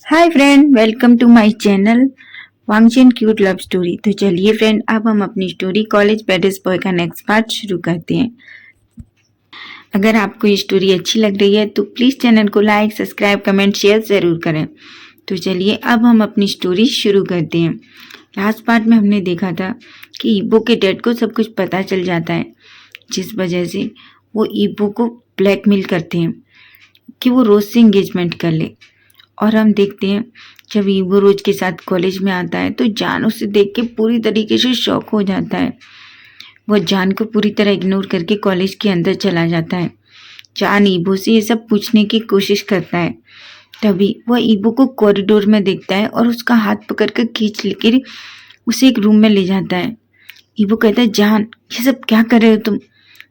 Hi friend, welcome to my channel वांगचन cute love story. तो चलिए फ्रेंड, अब हम अपनी स्टोरी कॉलेज पेडिस बॉय का नेक्स्ट पार्ट शुरू करते हैं। अगर आपको ये स्टोरी अच्छी लग रही है तो प्लीज़ चैनल को लाइक, सब्सक्राइब, कमेंट, शेयर ज़रूर करें। तो चलिए अब हम अपनी स्टोरी शुरू करते हैं। लास्ट पार्ट में हमने देखा था कि ईबो के डैड को सब कुछ पता चल जाता है, जिस वजह से वो ईबो को ब्लैकमेल करते हैं कि वो रोज़ से इंगेजमेंट कर ले। और हम देखते हैं जब ईबो रोज के साथ कॉलेज में आता है तो जान उसे देख के पूरी तरीके से शॉक हो जाता है। वो जान को पूरी तरह इग्नोर करके कॉलेज के अंदर चला जाता है। जान ईबो से ये सब पूछने की कोशिश करता है। तभी वह ईबो को कॉरिडोर में देखता है और उसका हाथ पकड़ कर खींच लेकर उसे एक रूम में ले जाता है। ईबो कहता है, जान ये सब क्या कर रहे हो तुम?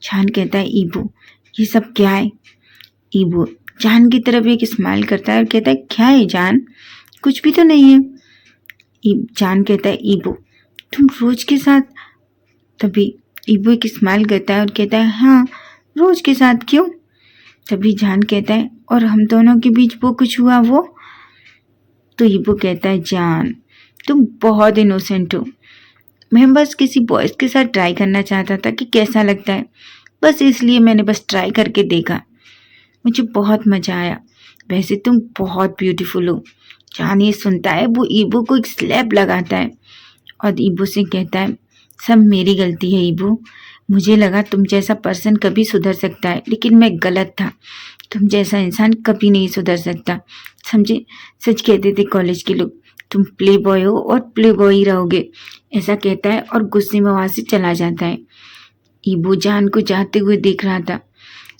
जान कहता है, ईबो ये सब क्या है? ईबो जान की तरफ एक स्माइल करता है और कहता है, क्या है जान? कुछ भी तो नहीं है। जान कहता है, ईबो तुम रोज के साथ। तभी ईबो एक स्माइल करता है और कहता है, हाँ रोज के साथ। क्यों? तभी जान कहता है, और हम दोनों के बीच वो कुछ हुआ वो? तो ईबो कहता है, जान तुम बहुत इनोसेंट हो। मैं बस किसी बॉयज के साथ ट्राई करना चाहता था कि कैसा लगता है, बस इसलिए मैंने बस ट्राई करके देखा। मुझे बहुत मजा आया। वैसे तुम बहुत ब्यूटीफुल हो। जान ये सुनता है वो ईबो को एक स्लैप लगाता है और ईबो से कहता है, सब मेरी गलती है ईबो। मुझे लगा तुम जैसा पर्सन कभी सुधर सकता है, लेकिन मैं गलत था। तुम जैसा इंसान कभी नहीं सुधर सकता, समझे? सच कहते थे कॉलेज के लोग, तुम प्ले बॉय हो और प्ले बॉय ही रहोगे। ऐसा कहता है और गुस्से में वहाँ से चला जाता है। ईबो जान को जाते हुए देख रहा था।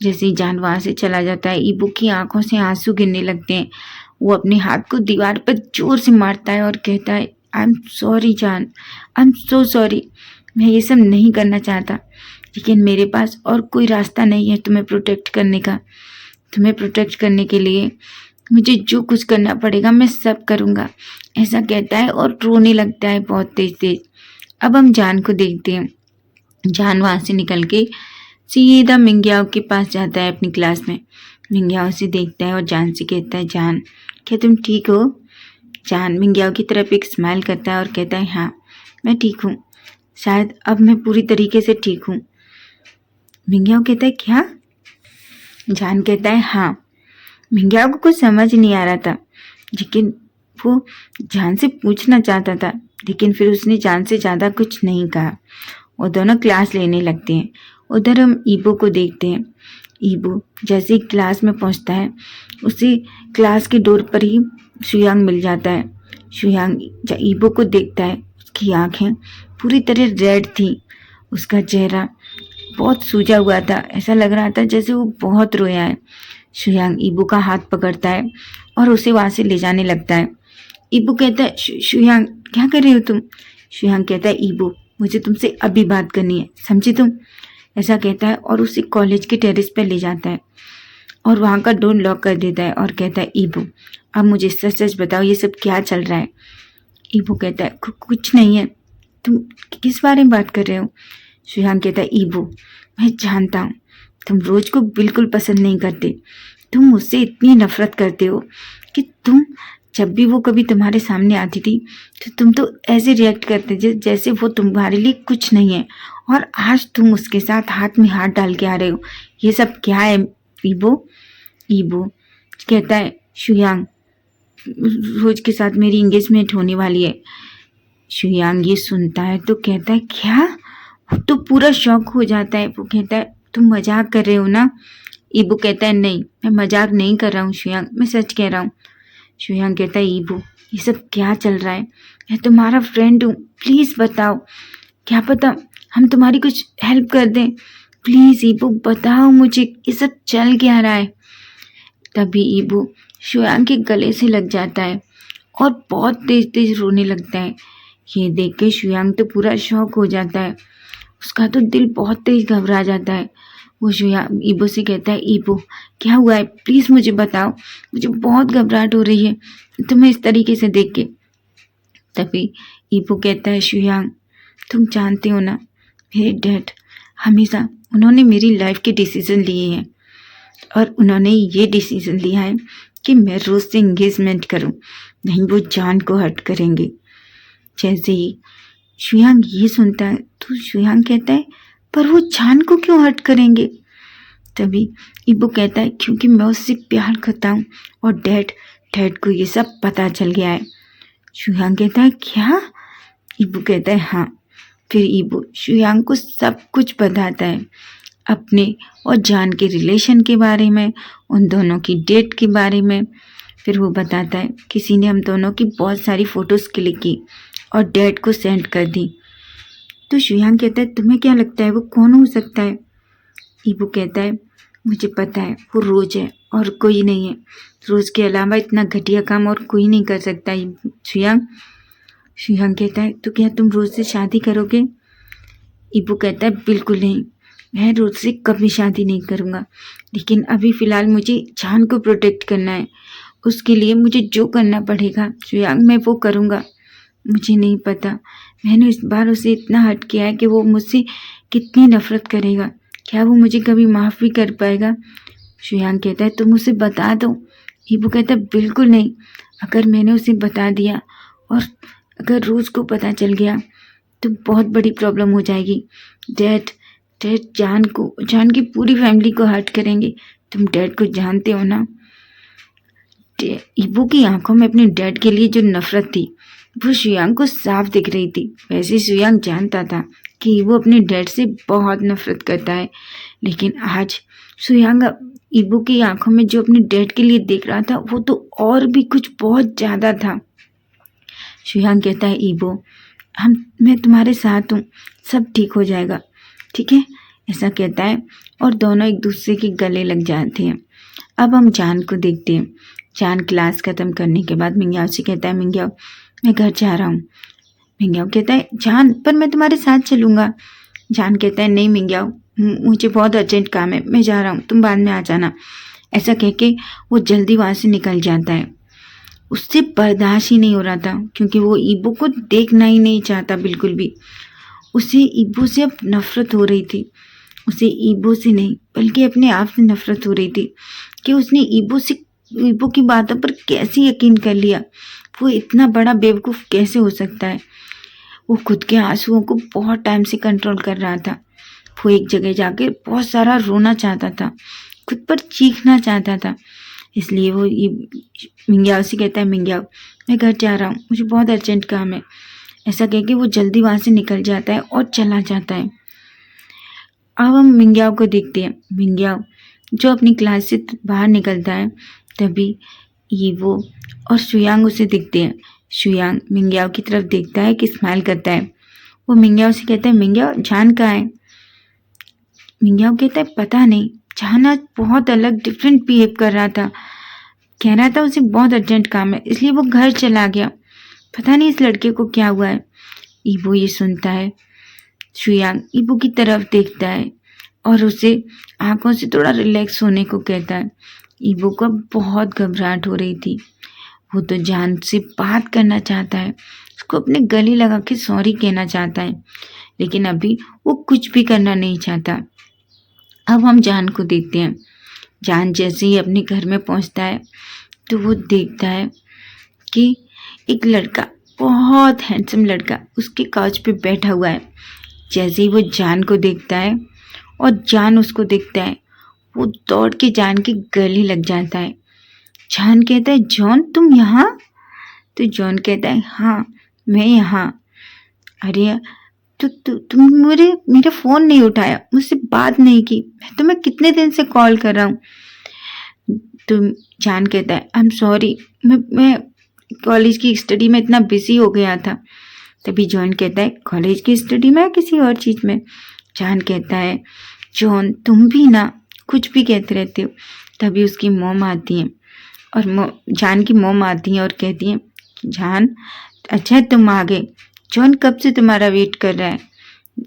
जैसे ही जान वहाँ से चला जाता है, ईबो की आंखों से आंसू गिरने लगते हैं। वो अपने हाथ को दीवार पर जोर से मारता है और कहता है, आई एम सॉरी जान, आई एम सो सॉरी। मैं ये सब नहीं करना चाहता, लेकिन मेरे पास और कोई रास्ता नहीं है तुम्हें प्रोटेक्ट करने का। तुम्हें प्रोटेक्ट करने के लिए मुझे जो कुछ करना पड़ेगा मैं सब करूँगा। ऐसा कहता है और रोने लगता है बहुत तेज तेज। अब हम जान को देखते हैं। जान वहाँ से निकल के सीधा मिंग्याओ के पास जाता है अपनी क्लास में। मिंग्याओ से देखता है और जान से कहता है, जान क्या तुम ठीक हो? जान मिंग्याओ की तरफ एक स्माइल करता है और कहता है, हाँ मैं ठीक हूँ, शायद अब मैं पूरी तरीके से ठीक हूँ। मिंग्याओ कहता है, क्या? जान कहता है, हाँ। मिंग्याओ को कुछ समझ नहीं आ रहा था, लेकिन वो जान से पूछना चाहता था, लेकिन फिर उसने जान से ज़्यादा कुछ नहीं कहा। वो दोनों क्लास लेने लगते हैं। उधर हम ईबो को देखते हैं। ईबो जैसे ही क्लास में पहुंचता है, उसे क्लास के डोर पर ही शुयांग मिल जाता है। शुयांग जब ईबो को देखता है, उसकी आंखें पूरी तरह रेड थी। उसका चेहरा बहुत सूजा हुआ था, ऐसा लग रहा था जैसे वो बहुत रोया है। शुयांग ईबो का हाथ पकड़ता है और उसे वहाँ से ले जाने लगता है। ईबो कहता है, शुयांग क्या कर रही हो तुम? शुयांग कहता है, ईबो मुझे तुमसे अभी बात करनी है, समझी तुम? ऐसा कहता है और उसे कॉलेज के टेरेस पर ले जाता है और वहाँ का डोर लॉक कर देता है और कहता है, ईबो अब मुझे सच सच बताओ ये सब क्या चल रहा है? ईबो कहता है, कुछ नहीं है। तुम किस बारे में बात कर रहे हो? शुयांग कहता है, ईबो मैं जानता हूँ तुम रोज को बिल्कुल पसंद नहीं करते। तुम मुझसे इतनी नफरत करते हो कि तुम जब भी वो कभी तुम्हारे सामने आती थी तो तुम तो ऐसे रिएक्ट करते थे जैसे वो तुम्हारे लिए कुछ नहीं है, और आज तुम उसके साथ हाथ में हाथ डाल के आ रहे हो। ये सब क्या है ईबो? ईबो कहता है, शुयांग रोज के साथ मेरी एंगेजमेंट होने वाली है। शुयांग ये सुनता है तो कहता है, क्या? वो तो पूरा शॉक हो जाता है। वो कहता है, तुम मजाक कर रहे हो ना? ईबो कहता है, नहीं मैं मजाक नहीं कर रहा हूँ शुयांग, मैं सच कह रहा हूँ। शुयांग कहता है, ईबो ये सब क्या चल रहा है? मैं तुम्हारा फ्रेंड हूँ, प्लीज़ बताओ, क्या पता हम तुम्हारी कुछ हेल्प कर दें। प्लीज़ ईबो बताओ मुझे ये सब चल क्या रहा है? तभी ईबो शुयांग के गले से लग जाता है और बहुत तेज तेज रोने लगता है। ये देख के शुयांग तो पूरा शॉक हो जाता है। उसका तो दिल बहुत तेज घबरा जाता है। वो शुयांग ईबो से कहता है, ईबो क्या हुआ है? प्लीज़ मुझे बताओ, मुझे बहुत घबराहट हो रही है तुम्हें इस तरीके से देख के। तभी ईबो कहता है, शुयांग तुम जानते हो ना, मेरे डैड हमेशा उन्होंने मेरी लाइफ के डिसीज़न लिए हैं और उन्होंने ये डिसीज़न लिया है कि मैं रोज से एंगेजमेंट करूं, नहीं वो जान को हर्ट करेंगे। जैसे ही शुयांग ये सुनता है तो शुयांग कहता है पर वो जान को क्यों हर्ट करेंगे। तभी इबो कहता है क्योंकि मैं उससे प्यार करता हूँ और डैड को ये सब पता चल गया है। शुयांग कहता है क्या? इबो कहता है हाँ। फिर इबो शुयांग को सब कुछ बताता है, अपने और जान के रिलेशन के बारे में, उन दोनों की डेट के बारे में। फिर वो बताता है किसी ने हम दोनों की बहुत सारी फ़ोटोज़ क्लिक की और डैड को सेंड कर दी। तो शुयांग कहता है तुम्हें क्या लगता है वो कौन हो सकता है? इबो कहता है मुझे पता है वो रोज है और कोई नहीं है। रोज के अलावा इतना घटिया काम और कोई नहीं कर सकता। शुयांग कहता है तो क्या तुम रोज से शादी करोगे? इबो कहता है बिल्कुल नहीं, मैं रोज से कभी शादी नहीं करूँगा, लेकिन अभी फ़िलहाल मुझे जान को प्रोटेक्ट करना है। उसके लिए मुझे जो करना पड़ेगा शुयांग मैं वो करूँगा। मुझे नहीं पता मैंने इस बार उसे इतना हर्ट किया है कि वो मुझसे कितनी नफ़रत करेगा। क्या वो मुझे कभी माफ़ भी कर पाएगा? शुयांग कहता है तुम उसे बता दो। इबो कहता है बिल्कुल नहीं, अगर मैंने उसे बता दिया और अगर रोज़ को पता चल गया तो बहुत बड़ी प्रॉब्लम हो जाएगी। डैड जान की पूरी फैमिली को हर्ट करेंगे। तुम डैड को जानते हो ना। इबो की आंखों में अपने डैड के लिए जो नफरत थी वो शुयांग को साफ दिख रही थी। वैसे शुयांग जानता था कि इबो अपने डैड से बहुत नफरत करता है, लेकिन आज शुयांग इबो की आंखों में जो अपने डैड के लिए देख रहा था वो तो और भी कुछ बहुत ज़्यादा था। शुयांग कहता है इबो मैं तुम्हारे साथ हूँ, सब ठीक हो जाएगा, ठीक है? ऐसा कहता है और दोनों एक दूसरे के गले लग जाते हैं। अब हम जान को देखते हैं। जान क्लास ख़त्म करने के बाद मिंग्याओ से कहता है मिंग्याओ मैं घर जा रहा हूँ। मिंग्याओ कहता है जान पर मैं तुम्हारे साथ चलूँगा। जान कहता है नहीं मिंग्याओ मुझे बहुत अर्जेंट काम है, मैं जा रहा हूँ, तुम बाद में आ जाना। ऐसा कह के वो जल्दी वहाँ से निकल जाता है। उससे बर्दाश्त ही नहीं हो रहा था क्योंकि वो इबो को देखना ही नहीं चाहता बिल्कुल भी। उसे इबो से अब नफ़रत हो रही थी। उसे इबो से नहीं बल्कि अपने आप से नफ़रत हो रही थी कि उसने इबो की बातों पर कैसे यकीन कर लिया। वो इतना बड़ा बेवकूफ़ कैसे हो सकता है। वो खुद के आंसुओं को बहुत टाइम से कंट्रोल कर रहा था। वो एक जगह जाकर बहुत सारा रोना चाहता था, खुद पर चीखना चाहता था। इसलिए वो मिंग्याओ से कहता है मिंग्याओ मैं घर जा रहा हूँ, मुझे बहुत अर्जेंट काम है। ऐसा कह के वो जल्दी वहाँ से निकल जाता है और चला जाता है। अब हम मिंग्याओ को देखते हैं। मिंग्याओ जो अपनी क्लास से बाहर निकलता है तभी वो और शुयांग उसे दिखते हैं। शुयांग मिंग्याओ की तरफ देखता है कि स्माइल करता है। वो मिंग्याओ से कहता है मिंग्याओ जान कहाँ है? मिंग्याओ कहता है पता नहीं, जान आज बहुत अलग डिफरेंट बिहेव कर रहा था, कह रहा था उसे बहुत अर्जेंट काम है इसलिए वो घर चला गया। पता नहीं इस लड़के को क्या हुआ है। इबो ये सुनता है। शुयांग इबो की तरफ देखता है और उसे आंखों से थोड़ा रिलैक्स होने को कहता है। इबो को बहुत घबराहट हो रही थी। वो तो जान से बात करना चाहता है, उसको अपने गले लगा के सॉरी कहना चाहता है, लेकिन अभी वो कुछ भी करना नहीं चाहता। अब हम जान को देखते हैं। जान जैसे ही अपने घर में पहुंचता है तो वो देखता है कि एक लड़का, बहुत हैंडसम लड़का उसके काउच पे बैठा हुआ है। जैसे ही वो जान को देखता है और जान उसको देखता है वो दौड़ के जान के गले लग जाता है। जान कहता है जॉन तुम यहाँ? तो जॉन कहता है हाँ मैं यहाँ। अरे तो तुम मेरा फ़ोन नहीं उठाया, मुझसे बात नहीं की, मैं तुम्हें कितने दिन से कॉल कर रहा हूँ। तो जान कहता है आई एम सॉरी, मैं कॉलेज की स्टडी में इतना बिजी हो गया था। तभी जॉन कहता है कॉलेज की स्टडी में या किसी और चीज़ में? जान कहता है जॉन तुम भी ना कुछ भी कहते रहते हो। तभी उसकी मॉम आती हैं और जान की मॉम आती हैं और कहती हैं जान अच्छा तुम आ गए, जॉन कब से तुम्हारा वेट कर रहा है।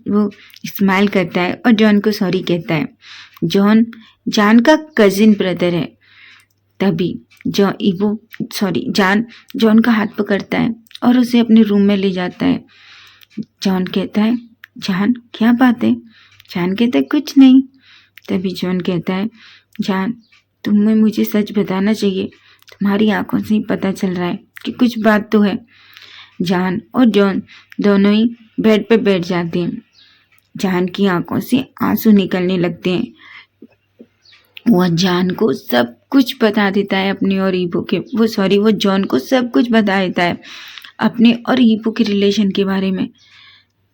वो स्माइल करता है और जॉन को सॉरी कहता है। जॉन जान का कजिन ब्रदर है। तभी जान जॉन का हाथ पकड़ता है और उसे अपने रूम में ले जाता है। जॉन कहता है जान क्या बात है? जान कहता है कुछ नहीं। तभी जॉन कहता है जान तुम्हें मुझे सच बताना चाहिए, तुम्हारी आंखों से ही पता चल रहा है कि कुछ बात तो है। जान और जॉन दोनों ही बेड पे बैठ जाते हैं। जान की आंखों से आंसू निकलने लगते हैं। वह जान को सब कुछ बता देता है अपने और ईबो के वो जॉन को सब कुछ बता देता है अपने और ईबो के रिलेशन के बारे में।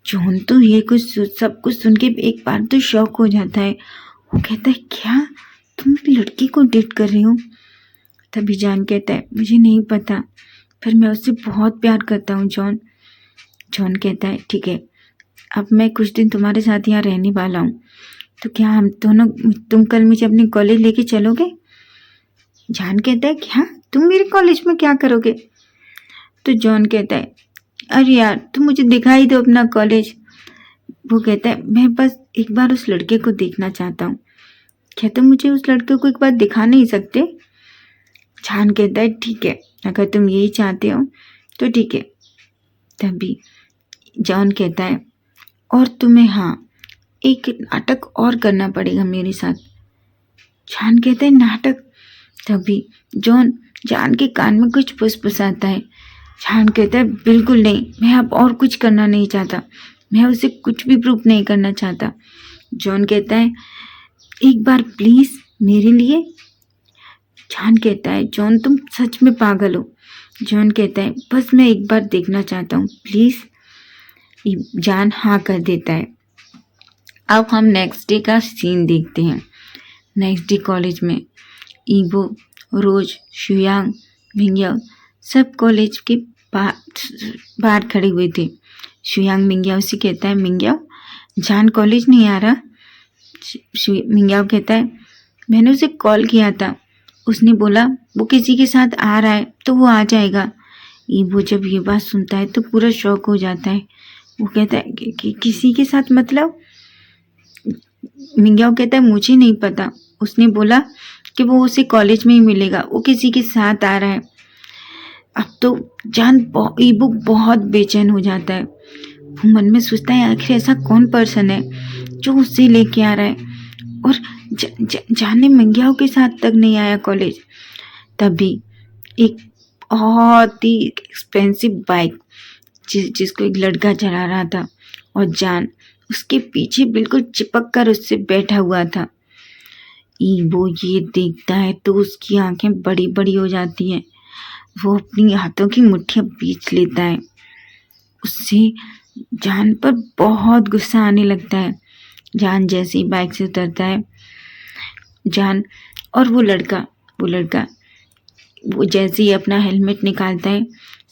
जॉन तो ये सब कुछ सुन के एक बार तो शॉक हो जाता है। वो कहता है, क्या तुम एक लड़की को डेट कर रही हो? तभी जान कहता है, मुझे नहीं पता, पर मैं उससे बहुत प्यार करता हूँ जॉन। जॉन कहता है, ठीक है, अब मैं कुछ दिन तुम्हारे साथ यहाँ रहने वाला हूँ, तो क्या हम दोनों तुम कल मुझे अपने कॉलेज लेके चलोगे? जान कहता है, क्या तुम मेरे कॉलेज में क्या करोगे? तो जॉन कहता है, अरे यार तुम मुझे दिखाई दो अपना कॉलेज। वो कहता है, मैं बस एक बार उस लड़के को देखना चाहता हूँ, क्या तुम मुझे उस लड़के को एक बार दिखा नहीं सकते? जान कहता है, ठीक है, अगर तुम यही चाहते हो तो ठीक है। तभी जॉन कहता है, और तुम्हें हाँ एक नाटक और करना पड़ेगा मेरे साथ। जान कहता है, नाटक? तभी जान के कान में कुछ फुसफुसाता है। जान कहता है, बिल्कुल नहीं, मैं अब और कुछ करना नहीं चाहता, मैं उसे कुछ भी प्रूफ नहीं करना चाहता। जॉन कहता है, एक बार प्लीज मेरे लिए। जान कहता है, जॉन तुम सच में पागल हो। जॉन कहता है, बस मैं एक बार देखना चाहता हूँ प्लीज। जान हाँ कर देता है। अब हम नेक्स्ट डे का सीन देखते हैं। नेक्स्ट डे कॉलेज में ईबो, रोज, शुयांग, मिंग्याओ सब कॉलेज के बाहर खड़े हुए थे। शुयांग मिंग्याओ से कहता है, मिंग्याओ जान कॉलेज नहीं आ रहा? मिंग्याओ कहता है, मैंने उसे कॉल किया था, उसने बोला वो किसी के साथ आ रहा है तो वो आ जाएगा। ईबो जब ये बात सुनता है तो पूरा शॉक हो जाता है। वो कहता है कि किसी के साथ मतलब? मिंग्याओ कहता है, मुझे नहीं पता, उसने बोला कि वो उसे कॉलेज में ही मिलेगा, वो किसी के साथ आ रहा है। अब तो ईबो बहुत बेचैन हो जाता है। वो मन में सोचता है, आखिर ऐसा कौन पर्सन है जो उससे लेके आ रहा है, और जाने मिंग्याओ के साथ तक नहीं आया कॉलेज। तभी एक बहुत ही एक्सपेंसिव बाइक जिसको एक लड़का चला रहा था, और जान उसके पीछे बिल्कुल चिपक कर उससे बैठा हुआ था। ईबो ये देखता है तो उसकी आंखें बड़ी बड़ी हो जाती हैं। वो अपनी हाथों की मुट्ठियां बीच लेता है। उससे जान पर बहुत गुस्सा आने लगता है। जान जैसे ही बाइक से उतरता है, जान और वो लड़का वो जैसे ही अपना हेलमेट निकालता है,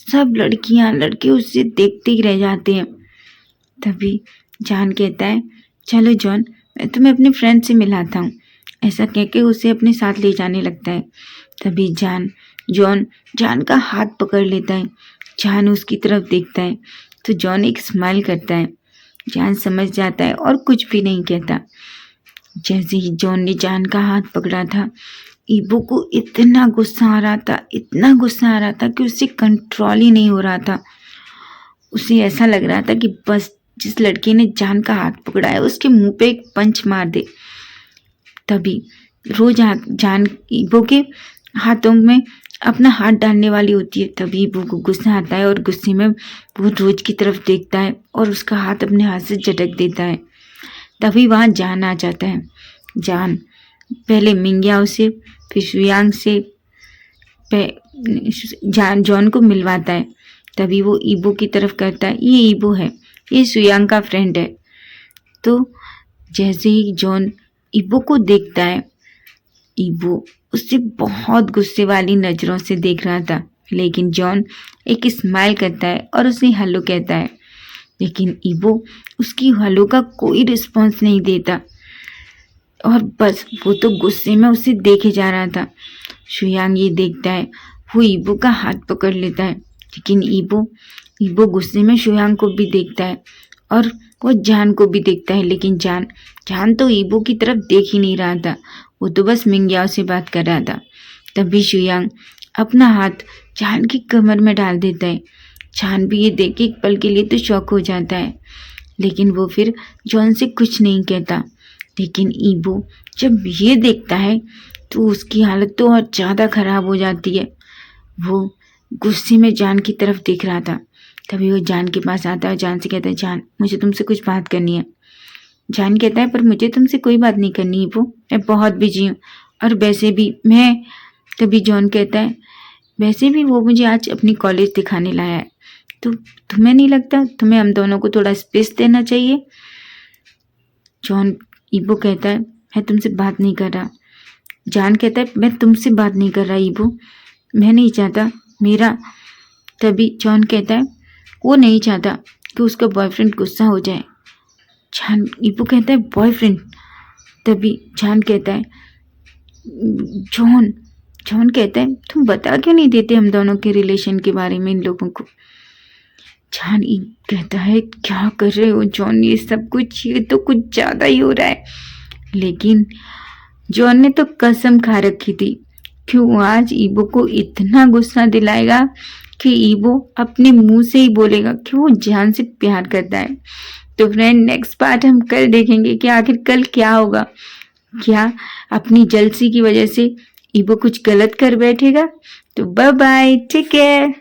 सब लड़कियां लड़के उससे देखते ही रह जाते हैं। तभी जान कहता है, चलो जॉन, मैं तुम्हें अपने फ्रेंड से मिलाता हूँ। ऐसा कहकर उसे अपने साथ ले जाने लगता है। तभी जॉन जान का हाथ पकड़ लेता है। जान उसकी तरफ देखता है तो जॉन एक स्माइल करता है। जान समझ जाता है और कुछ भी नहीं कहता। जैसे ही जॉन ने जान का हाथ पकड़ा था, ईबो को इतना गुस्सा आ रहा था कि उससे कंट्रोल ही नहीं हो रहा था। उसे ऐसा लग रहा था कि बस जिस लड़की ने जान का हाथ पकड़ा है उसके मुंह पे एक पंच मार दे। तभी जान ईबो के हाथों में अपना हाथ डालने वाली होती है। तभी ईबो को गुस्सा आता है और गुस्से में वो रोज की तरफ देखता है और उसका हाथ अपने हाथ से झटक देता है। तभी वहाँ जान आ जाता है। जान पहले मिंग्याओ से, फिर शुयांग से जॉन को मिलवाता है। तभी वो ईबो की तरफ करता है, ये ईबो है, ये शुयांग का फ्रेंड है। तो जैसे ही जॉन ईबो को देखता है, ईबो उससे बहुत गुस्से वाली नज़रों से देख रहा था, लेकिन जॉन एक स्माइल करता है और उसे हेलो कहता है। लेकिन ईबो उसकी हेलो का कोई रिस्पॉन्स नहीं देता और बस वो तो गुस्से में उसे देखे जा रहा था। शुयांग ये देखता है, वो ईबो का हाथ पकड़ लेता है, लेकिन ईबो गुस्से में शुयांग को भी देखता है और वो जान को भी देखता है। लेकिन जान तो ईबो की तरफ देख ही नहीं रहा था, वो तो बस मिंग्याओ से बात कर रहा था। तभी शुयांग अपना हाथ जान की कमर में डाल देता है। जान भी ये देख के एक पल के लिए तो शॉक हो जाता है, लेकिन वो फिर जॉन से कुछ नहीं कहता। लेकिन ईबो जब ये देखता है तो उसकी हालत तो और ज़्यादा ख़राब हो जाती है। वो गुस्से में जान की तरफ देख रहा था। तभी वो जान के पास आता है और जान से कहता है, जान मुझे तुमसे कुछ बात करनी है। जान कहता है, पर मुझे तुमसे कोई बात नहीं करनी है वो, मैं बहुत बिजी हूँ और वैसे भी मैं। तभी जॉन कहता है, वैसे भी वो मुझे आज अपनी कॉलेज दिखाने लाया है, तो तुम्हें नहीं लगता तुम्हें हम दोनों को थोड़ा स्पेस देना चाहिए? जॉन ईबो कहता है, मैं तुमसे बात नहीं कर रहा। जान कहता है, मैं तुमसे बात नहीं कर रहा ईबो, मैं नहीं चाहता मेरा। तभी जॉन कहता है, वो नहीं चाहता कि उसका बॉयफ्रेंड गुस्सा हो जाए। जान ईबो कहता है, बॉयफ्रेंड? तभी जान कहता है, जॉन जॉन कहता है, तुम बता क्यों नहीं देते हम दोनों के रिलेशन के बारे में इन लोगों को? जान कहता है, क्या कर रहे हो जॉन, ये सब कुछ, ये तो कुछ ज़्यादा ही हो रहा है। लेकिन जॉन ने तो कसम खा रखी थी कि वो आज ईबो को इतना गुस्सा दिलाएगा कि ईबो अपने मुंह से ही बोलेगा कि वो जान से प्यार करता है। तो फ्रेंड, नेक्स्ट पार्ट हम कल देखेंगे कि आखिर कल क्या होगा। क्या अपनी जलसी की वजह से ईबो कुछ गलत कर बैठेगा? तो बाय बाय, टेक केयर।